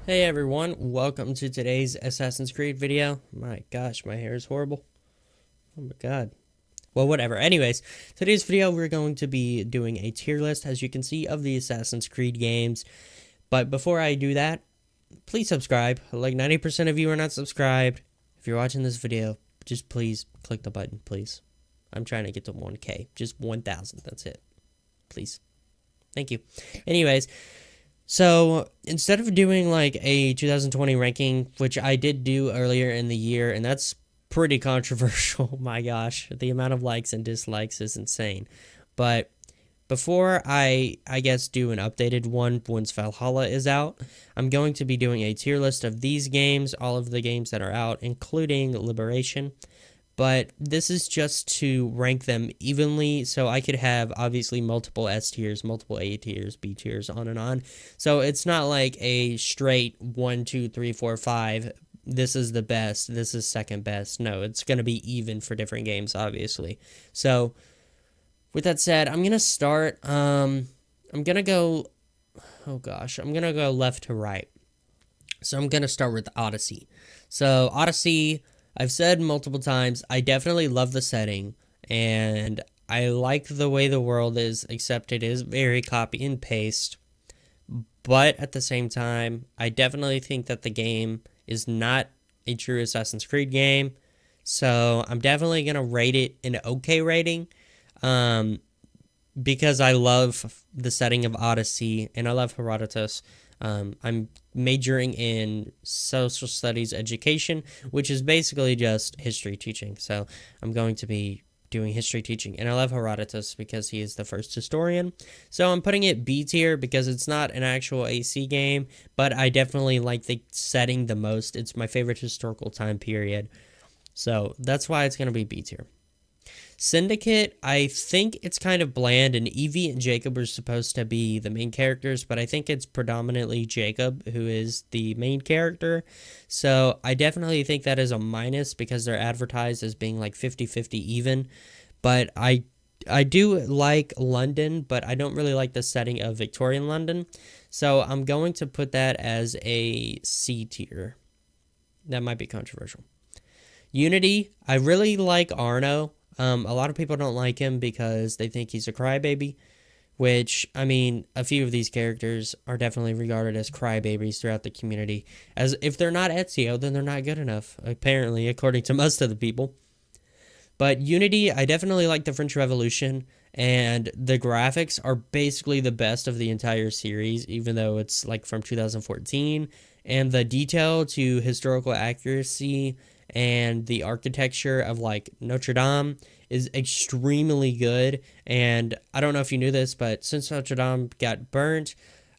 Hey everyone, welcome to today's Assassin's Creed video. My gosh, my hair is horrible. Oh my god. Well, whatever. Anyways, today's video we're going to be doing a tier list, as you can see, of the Assassin's Creed games. But before I do that, please subscribe. Like 90% of you are not subscribed. If you're watching this video, just please click the button, please. I'm trying to get to 1K. Just 1,000. That's it. Please. Thank you. Anyways, so instead of doing like a 2020 ranking, which I did do earlier in the year, and that's pretty controversial, my gosh, the amount of likes and dislikes is insane. But before I guess do an updated one once Valhalla is out, I'm going to be doing a tier list of these games, all of the games that are out, including Liberation. But this is just to rank them evenly, so I could have obviously multiple S tiers, multiple A tiers, B tiers, on and on. So it's not like a straight 1, 2, 3, 4, 5. This is the best. This is second best. No, it's going to be even for different games, obviously. So with that said, I'm gonna start. I'm gonna go. Oh gosh, I'm gonna go left to right. So I'm gonna start with Odyssey. So Odyssey, I've said multiple times, I definitely love the setting, and I like the way the world is, except it is very copy and paste. But at the same time, I definitely think that the game is not a true Assassin's Creed game. So I'm definitely going to rate it an okay rating. Um, because I love the setting of Odyssey and I love Herodotus. I'm majoring in social studies education, which is basically just history teaching. So I'm going to be doing history teaching. And I love Herodotus because he is the first historian. So I'm putting it B tier because it's not an actual AC game, but I definitely like the setting the most. It's my favorite historical time period. So that's why it's going to be B tier. Syndicate, I think it's kind of bland, and Evie and Jacob are supposed to be the main characters, but I think it's predominantly Jacob who is the main character. So I definitely think that is a minus because they're advertised as being like 50-50 even. But I do like London, but I don't really like the setting of Victorian London. So I'm going to put that as a C tier. That might be controversial. Unity, I really like Arno. A lot of people don't like him because they think he's a crybaby, which, I mean, a few of these characters are definitely regarded as crybabies throughout the community. As if they're not Ezio, then they're not good enough, apparently, according to most of the people. But Unity, I definitely like the French Revolution, and the graphics are basically the best of the entire series, even though it's like from 2014. And the detail to historical accuracy and the architecture of like Notre Dame is extremely good. And I don't know if you knew this, but since Notre Dame got burnt,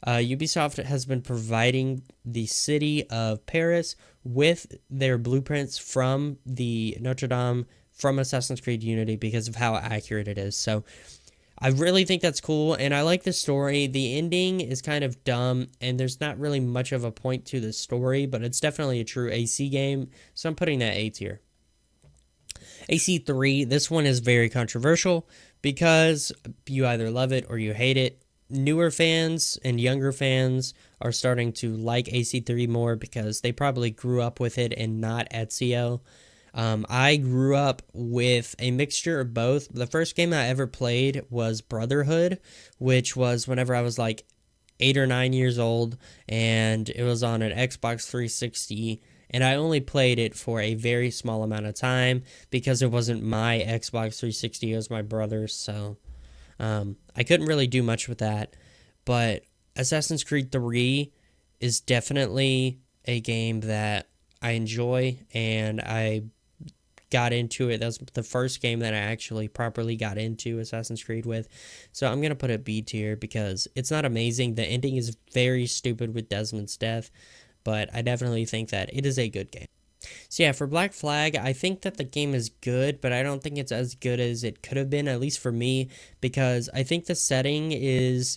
Ubisoft has been providing the city of Paris with their blueprints from the Notre Dame from Assassin's Creed Unity because of how accurate it is. So I really think that's cool, and I like the story. The ending is kind of dumb, and there's not really much of a point to the story, but it's definitely a true AC game, so I'm putting that A tier. AC3, this one is very controversial because you either love it or you hate it. Newer fans and younger fans are starting to like AC3 more because they probably grew up with it and not Ezio. I grew up with a mixture of both. The first game I ever played was Brotherhood, which was whenever I was like 8 or 9 years old, and it was on an Xbox 360, and I only played it for a very small amount of time because it wasn't my Xbox 360, it was my brother's, so I couldn't really do much with that. But Assassin's Creed 3 is definitely a game that I enjoy, and I got into it. That was the first game that I actually properly got into Assassin's Creed with. So I'm going to put it B tier because it's not amazing. The ending is very stupid with Desmond's death, but I definitely think that it is a good game. So yeah, for Black Flag, I think that the game is good, but I don't think it's as good as it could have been, at least for me, because I think the setting is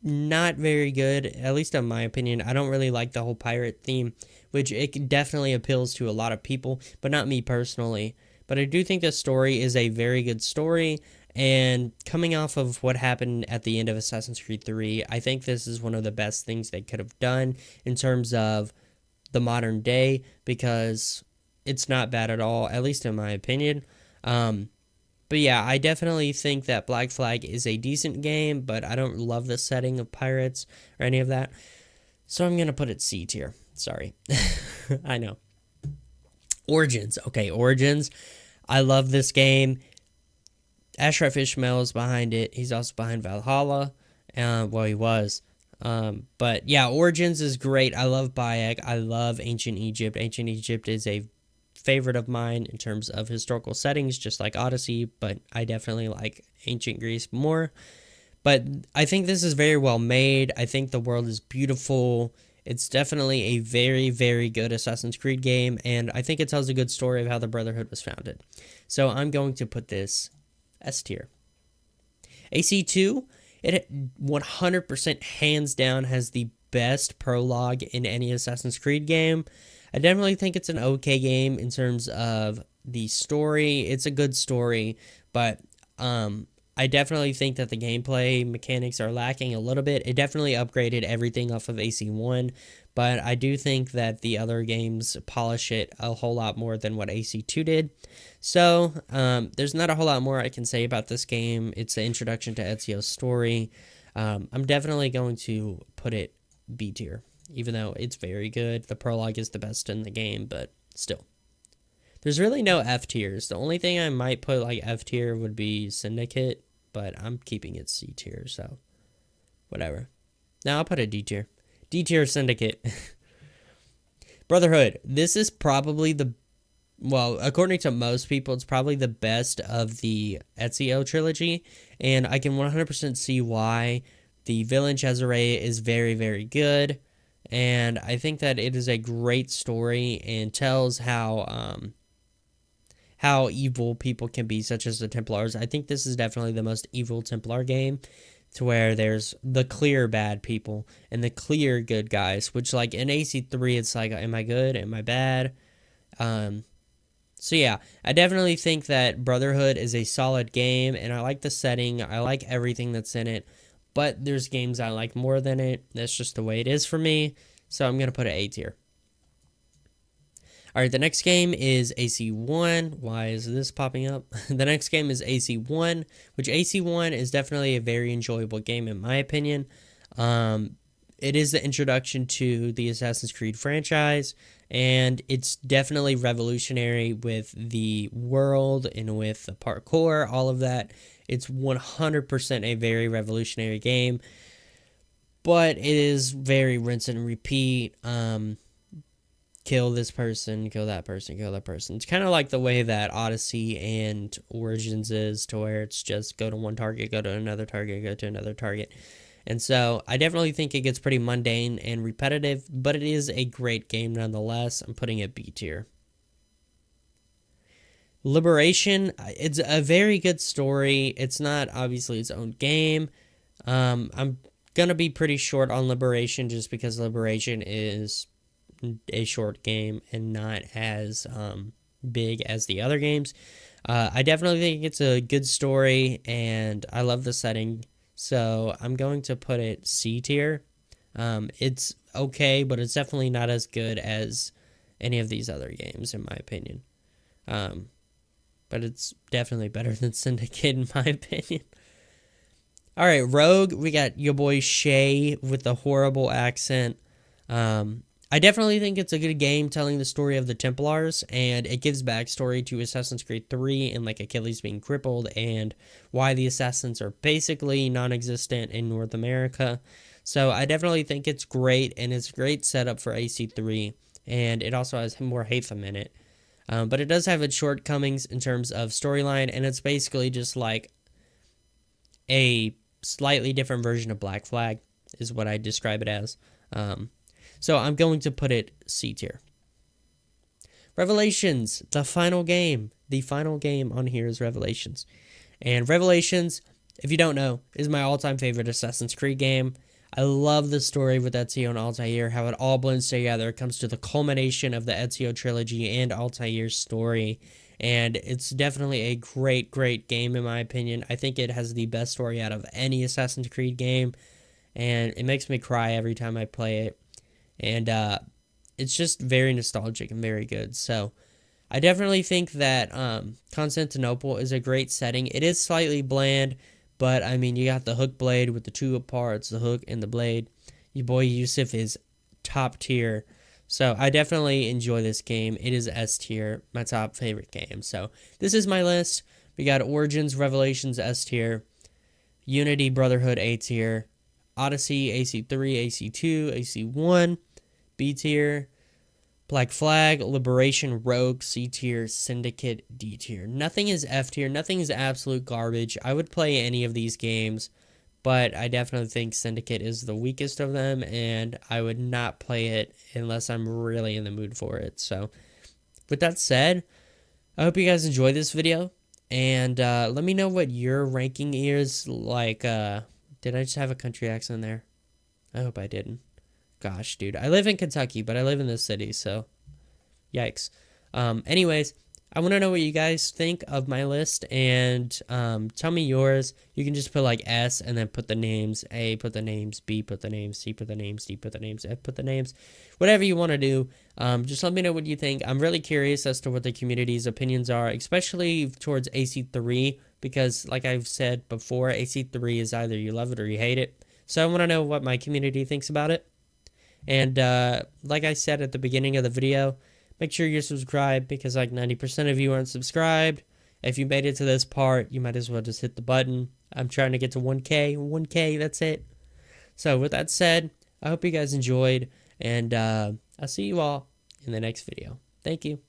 not very good, at least in my opinion. I don't really like the whole pirate theme, which it definitely appeals to a lot of people, but not me personally. But I do think the story is a very good story, And coming off of what happened at the end of Assassin's Creed 3, I think this is one of the best things they could have done in terms of the modern day, because it's not bad at all, at least in my opinion. But yeah, I definitely think that Black Flag is a decent game, but I don't love the setting of pirates or any of that. So I'm going to put it C tier. Sorry. I know. Origins. Okay, Origins. I love this game. Ashraf Ishmael is behind it. He's also behind Valhalla. Well, he was. But yeah, Origins is great. I love Bayek. I love Ancient Egypt. Ancient Egypt is a favorite of mine in terms of historical settings, just like Odyssey, but I definitely like Ancient Greece more. But I think this is very well made. I think the world is beautiful. It's definitely a very, very good Assassin's Creed game, and I think it tells a good story of how the Brotherhood was founded. So I'm going to put this S tier. AC2, it 100% hands down has the best prologue in any Assassin's Creed game. I definitely think it's an okay game in terms of the story. It's a good story, but I definitely think that the gameplay mechanics are lacking a little bit. It definitely upgraded everything off of AC1, but I do think that the other games polish it a whole lot more than what AC2 did. So there's not a whole lot more I can say about this game. It's the introduction to Ezio's story. I'm definitely going to put it B tier, even though it's very good. The prologue is the best in the game, but still. There's really no F tiers. The only thing I might put like F tier would be Syndicate, but I'm keeping it C tier, so whatever. Now I'll put a D tier. D tier Syndicate. Brotherhood. This is probably well, according to most people, it's probably the best of the Ezio trilogy, and I can 100% see why. The villain Cesare is very, very good, and I think that it is a great story and tells how evil people can be, such as the Templars. I think this is definitely the most evil Templar game, to where there's the clear bad people and the clear good guys, which like in AC3, it's like, am I good? Am I bad? So yeah, I definitely think that Brotherhood is a solid game, and I like the setting. I like everything that's in it, but there's games I like more than it. That's just the way it is for me, so I'm going to put it A tier. Alright, the next game is AC1. Why is this popping up? The next game is AC1, which AC1 is definitely a very enjoyable game in my opinion. It is the introduction to the Assassin's Creed franchise, and it's definitely revolutionary with the world and with the parkour, all of that. It's 100% a very revolutionary game, but it is very rinse and repeat. Kill this person, kill that person, kill that person. It's kind of like the way that Odyssey and Origins is, to where it's just go to one target, go to another target, go to another target. And so I definitely think it gets pretty mundane and repetitive, but it is a great game nonetheless. I'm putting it B tier. Liberation, it's a very good story. It's not obviously its own game. I'm going to be pretty short on Liberation just because Liberation is a short game and not as big as the other games. I definitely think it's a good story, and I love the setting, so I'm going to put it C tier. It's okay, but it's definitely not as good as any of these other games, in my opinion. But it's definitely better than Syndicate, in my opinion. Alright, Rogue, we got your boy Shay with the horrible accent. I definitely think it's a good game telling the story of the Templars, and it gives backstory to Assassin's Creed 3 and like Achilles being crippled and why the assassins are basically non-existent in North America. So I definitely think it's great, and it's a great setup for AC3, and it also has more Hatham in it. But it does have its shortcomings in terms of storyline, and it's basically just like a slightly different version of Black Flag is what I describe it as. So I'm going to put it C tier. Revelations, the final game. The final game on here is Revelations. And Revelations, if you don't know, is my all-time favorite Assassin's Creed game. I love the story with Ezio and Altair, how it all blends together. It comes to the culmination of the Ezio trilogy and Altair's story. and it's definitely a great game in my opinion. I think it has the best story out of any Assassin's Creed game, and it makes me cry every time I play it. And it's just very nostalgic and very good. So I definitely think that Constantinople is a great setting. It is slightly bland, but I mean, you got the hook blade with the two parts, the hook and the blade. Your boy Yusuf is top tier. So I definitely enjoy this game. It is S tier, my top favorite game. So this is my list. We got Origins, Revelations, S tier. Unity, Brotherhood, A tier. Odyssey, AC3, AC2, AC1, B tier. Black Flag, Liberation, Rogue, C tier, Syndicate, D tier. Nothing is F tier. Nothing is absolute garbage. I would play any of these games, but I definitely think Syndicate is the weakest of them, and I would not play it unless I'm really in the mood for it. So, with that said, I hope you guys enjoyed this video, and let me know what your ranking is. Like, did I just have a country accent there? I hope I didn't. Gosh, dude. I live in Kentucky, but I live in this city, so yikes. Anyways, I want to know what you guys think of my list, and tell me yours. You can just put like S and then put the names. A, put the names. B, put the names. C, put the names. D, put the names. F, put the names. Whatever you want to do. Just let me know what you think. I'm really curious as to what the community's opinions are, especially towards AC3, because like I've said before, AC3 is either you love it or you hate it. So I want to know what my community thinks about it. And like I said at the beginning of the video, make sure you're subscribed, because like 90% of you aren't subscribed. If you made it to this part, you might as well just hit the button. I'm trying to get to 1K. 1K, that's it. So with that said, I hope you guys enjoyed, and I'll see you all in the next video. Thank you.